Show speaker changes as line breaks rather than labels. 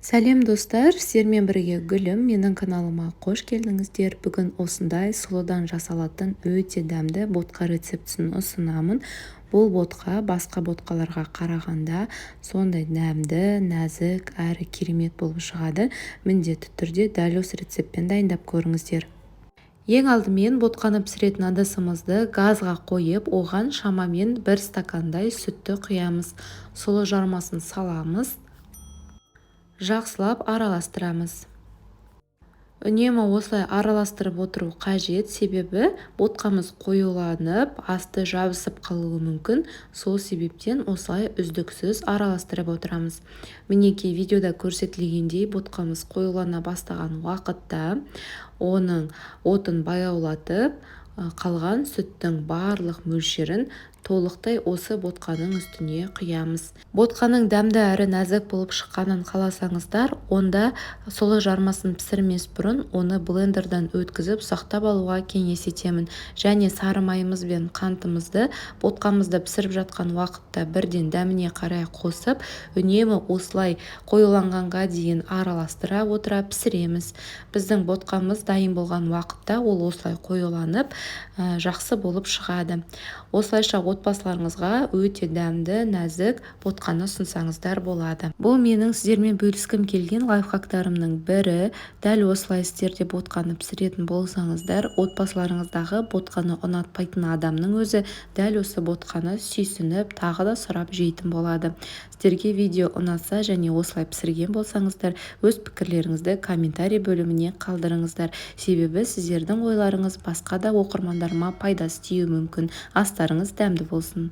Сәлем достар, сіздермен бірге гүлім, менің каналыма қош келдіңіздер. Бүгін осындай сұлыдан жасалатын өте дәмді ботқа рецептісін ұсынамын. Бұл ботқа басқа ботқаларға қарағанда сондай дәмді, нәзік әрі керемет болып шығады. Міндетті түрде дәл осы рецептпен дайындап көріңіздер. Ең алдымен ботқаны пісіретін ыдысымызды газға қойып, оған шамамен 1 стакандай сүтті құямыз. Сұлы жармасын саламыз. Жақсылап араластырамыз. Үнемі осылай араластырып отыру қажет, себебі ботқамыз қоюланып, асты жабысып қалуы мүмкін. Сол себептен осылай үздіксіз араластырып отырамыз. Мінекей видеода көрсетілгендей ботқамыз қоюлана бастаған уақытта оның отын баяулатып, қалған сүттің барлық мөлшерін толықтай осы ботқаның үстіне құямыз. Ботқаның дәмді әрі нәзік болып шыққанын қаласаңыздар, онда сұлы жармасын пісірмес бұрын оны блендердан өткізіп сақтап алуға кеңес етемін. Және сары майымыз бен қантымызды ботқамызды пісіріп жатқан уақытта бірден дәміне қарай қосып, үнемі осылай қоюланғанға дейін араластыра отыра пісіреміз. Біздің ботқамыз дайын болған уақытта ол осылай қоюланып, жақсы болып шығады. Осылайша отбасыларыңызға өте дәмді, нәзік ботқаны ұсынсаңыздар болады. Бұл менің сіздермен бөліскім келген лайфхактарымның бірі. Дәл осылай сіздер де ботқаны пісіретін болсаңыздар, отбасыларыңыздағы ботқаны ұнатпайтын адамның өзі дәл осы ботқаны сүйсініп, тағы да сұрап жейтін болады. Сіздерге видео ұнаса және осылай пісірген болсаңыздар, өз пікірлеріңізді комментарий бөліміне қалдырыңыздар. Себебі сіздердің ойларыңыз басқа да оқырмандарыма пайдасы тиюі мүмкін. Астарыңыз дәмді болсын.